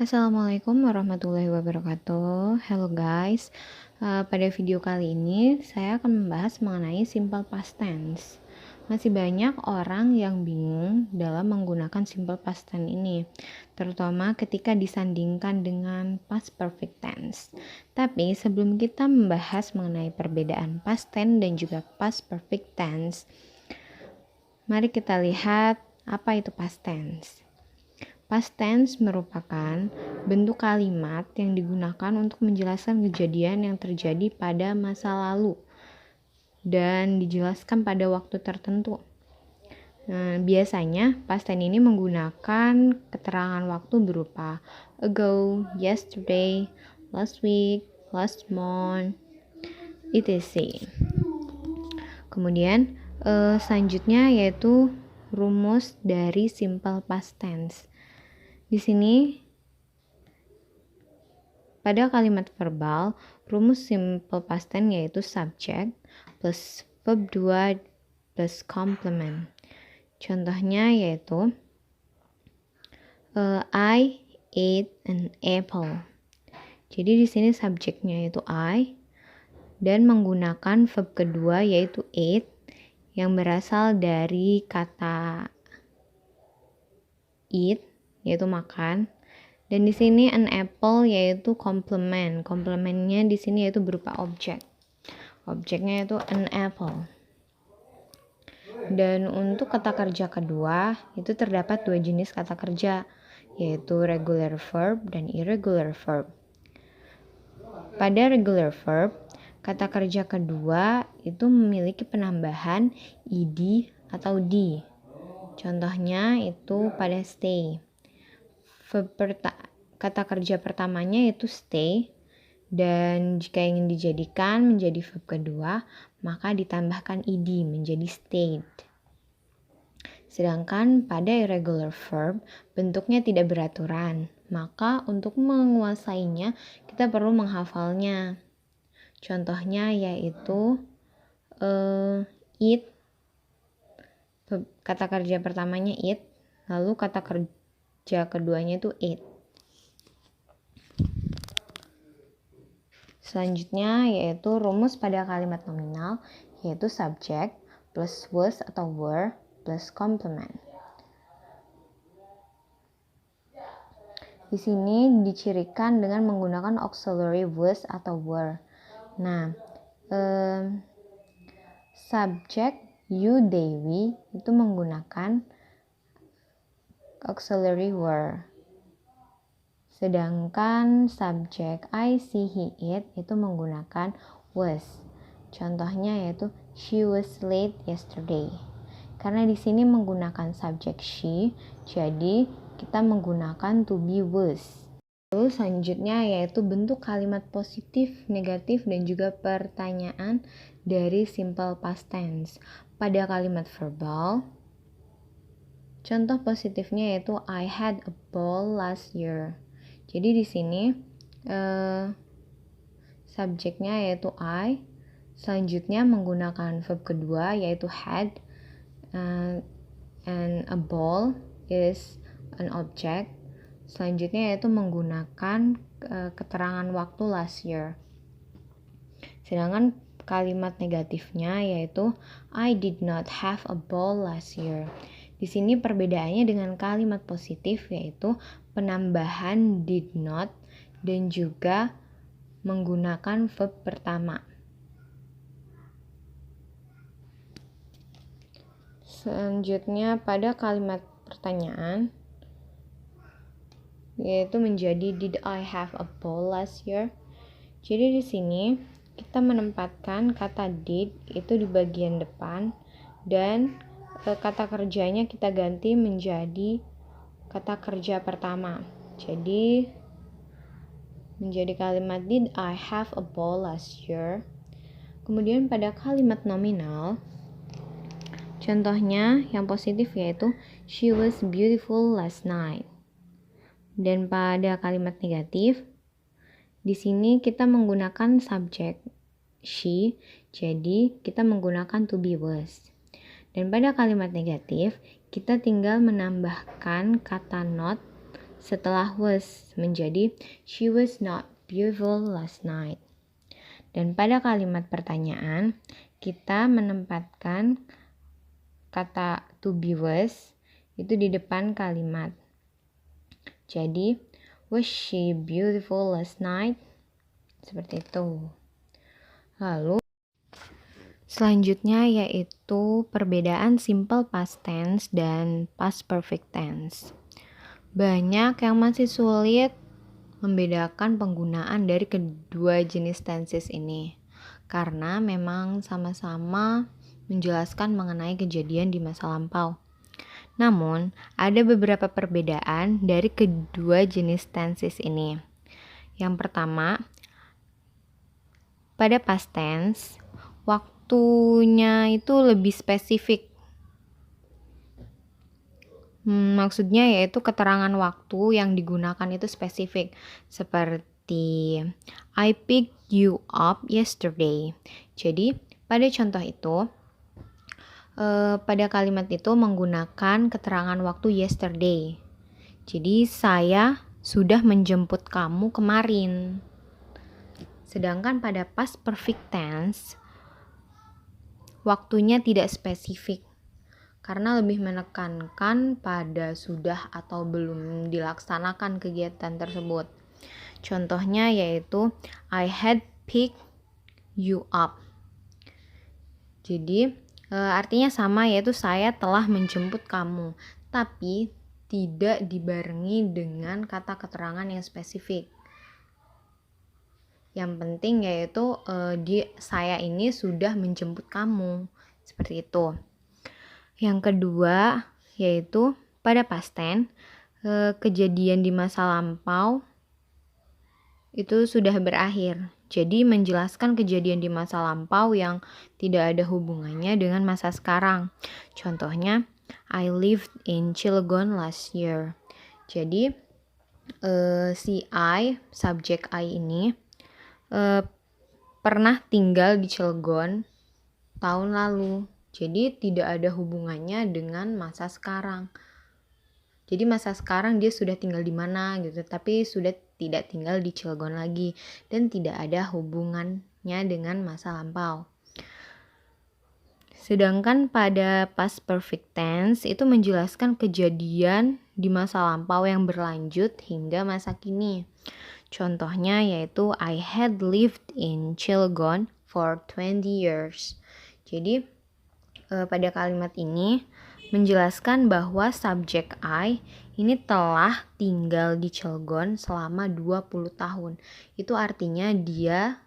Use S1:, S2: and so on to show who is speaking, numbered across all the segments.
S1: Assalamualaikum warahmatullahi wabarakatuh. Hello guys, pada video kali ini saya akan membahas mengenai simple past tense. Masih banyak orang yang bingung dalam menggunakan simple past tense ini, terutama ketika disandingkan dengan past perfect tense. Tapi sebelum kita membahas mengenai perbedaan past tense dan juga past perfect tense, mari kita lihat apa itu past tense. Past tense merupakan bentuk kalimat yang digunakan untuk menjelaskan kejadian yang terjadi pada masa lalu dan dijelaskan pada waktu tertentu. Biasanya past tense ini menggunakan keterangan waktu berupa ago, yesterday, last week, last month, etc. Kemudian selanjutnya yaitu rumus dari simple past tense. Di sini pada kalimat verbal, rumus simple past tense yaitu subject plus verb 2 plus complement. Contohnya yaitu I ate an apple. Jadi di sini subjeknya yaitu I dan menggunakan verb kedua yaitu ate yang berasal dari kata eat yaitu makan. Dan di sini an apple yaitu komplement. Komplementnya di sini yaitu berupa objek. Objeknya yaitu an apple. Dan untuk kata kerja kedua itu terdapat dua jenis kata kerja, yaitu regular verb dan irregular verb. Pada regular verb, kata kerja kedua itu memiliki penambahan ed atau d. Contohnya itu pada stay. Kata kerja pertamanya yaitu stay, dan jika ingin dijadikan menjadi verb kedua, maka ditambahkan ed menjadi stayed. Sedangkan pada irregular verb, bentuknya tidak beraturan, maka untuk menguasainya kita perlu menghafalnya. Contohnya yaitu eat, kata kerja pertamanya eat, lalu kata kerja keduanya itu ate. Selanjutnya yaitu rumus pada kalimat nominal, yaitu subject plus was atau were plus complement. Di sini dicirikan dengan menggunakan auxiliary was atau were. Nah, subject you, they, we itu menggunakan auxiliary were. Sedangkan subjek I, see, he, it itu menggunakan was. Contohnya yaitu she was late yesterday. Karena di sini menggunakan subjek she, jadi kita menggunakan to be was. Lalu selanjutnya yaitu bentuk kalimat positif, negatif, dan juga pertanyaan dari simple past tense. Pada kalimat verbal, contoh positifnya yaitu I had a ball last year. Jadi di sini subjeknya yaitu I, selanjutnya menggunakan verb kedua yaitu had, and a ball is an object. Selanjutnya yaitu menggunakan keterangan waktu last year. Sedangkan kalimat negatifnya yaitu I did not have a ball last year. Di sini perbedaannya dengan kalimat positif yaitu penambahan did not dan juga menggunakan verb pertama. Selanjutnya pada kalimat pertanyaan yaitu menjadi did I have a ball last year. Jadi di sini kita menempatkan kata did itu di bagian depan dan kata kerjanya kita ganti menjadi kata kerja pertama. Jadi menjadi kalimat did I have a ball last year. Kemudian pada kalimat nominal, contohnya yang positif yaitu she was beautiful last night. Dan pada kalimat negatif, di sini kita menggunakan subjek she, jadi kita menggunakan to be was. Dan pada kalimat negatif, kita tinggal menambahkan kata not setelah was menjadi she was not beautiful last night. Dan pada kalimat pertanyaan, kita menempatkan kata to be was itu di depan kalimat. Jadi, was she beautiful last night? Seperti itu. Lalu, selanjutnya yaitu perbedaan simple past tense dan past perfect tense. Banyak yang masih sulit membedakan penggunaan dari kedua jenis tenses ini karena memang sama-sama menjelaskan mengenai kejadian di masa lampau. Namun, ada beberapa perbedaan dari kedua jenis tenses ini. Yang pertama, pada past tense, waktunya itu lebih spesifik. Maksudnya yaitu keterangan waktu yang digunakan itu spesifik. Seperti I picked you up yesterday. Jadi pada contoh itu, pada kalimat itu menggunakan keterangan waktu yesterday. Jadi saya sudah menjemput kamu kemarin. Sedangkan pada past perfect tense, waktunya tidak spesifik. Karena lebih menekankan pada sudah atau belum dilaksanakan kegiatan tersebut. Contohnya yaitu I had picked you up. Jadi artinya sama, yaitu saya telah menjemput kamu, tapi tidak dibarengi dengan kata keterangan yang spesifik. Yang penting yaitu saya ini sudah menjemput kamu, seperti itu. Yang kedua yaitu pada past tense, kejadian di masa lampau itu sudah berakhir. Jadi menjelaskan kejadian di masa lampau yang tidak ada hubungannya dengan masa sekarang. Contohnya, I lived in Cilegon last year. Jadi si I, subjek I ini pernah tinggal di Cilegon tahun lalu. Jadi tidak ada hubungannya dengan masa sekarang. Jadi masa sekarang dia sudah tinggal di mana gitu, tapi sudah tidak tinggal di Cilegon lagi dan tidak ada hubungannya dengan masa lampau. Sedangkan pada past perfect tense itu menjelaskan kejadian di masa lampau yang berlanjut hingga masa kini. Contohnya yaitu I had lived in Cilegon for 20 years. Jadi pada kalimat ini menjelaskan bahwa subjek I ini telah tinggal di Cilegon selama 20 tahun. Itu artinya dia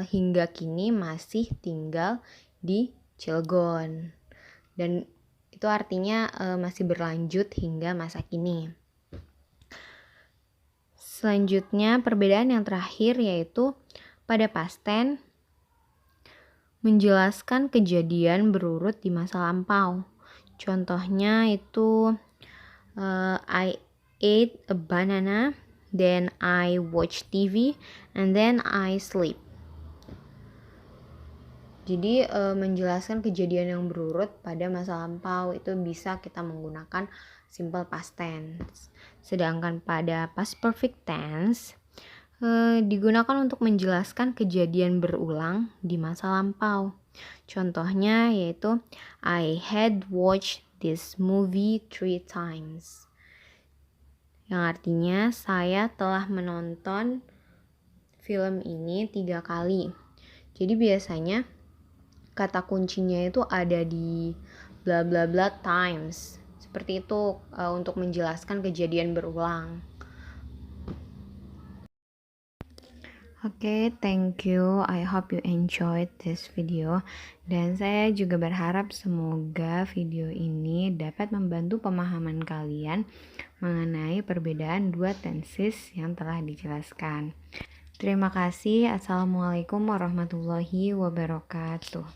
S1: hingga kini masih tinggal di Cilegon. Dan itu artinya masih berlanjut hingga masa kini. Selanjutnya perbedaan yang terakhir yaitu pada past tense menjelaskan kejadian berurut di masa lampau. Contohnya itu I ate a banana, then I watch TV, and then I sleep. Jadi menjelaskan kejadian yang berurut pada masa lampau itu bisa kita menggunakan simple past tense. Sedangkan pada past perfect tense digunakan untuk menjelaskan kejadian berulang di masa lampau. Contohnya yaitu I had watched this movie 3 times. Yang artinya saya telah menonton film ini 3 kali. Jadi biasanya kata kuncinya itu ada di bla bla bla times. Seperti itu untuk menjelaskan kejadian berulang. Oke, thank you. I hope you enjoyed this video. Dan saya juga berharap semoga video ini dapat membantu pemahaman kalian mengenai perbedaan dua tenses yang telah dijelaskan. Terima kasih. Assalamualaikum warahmatullahi wabarakatuh.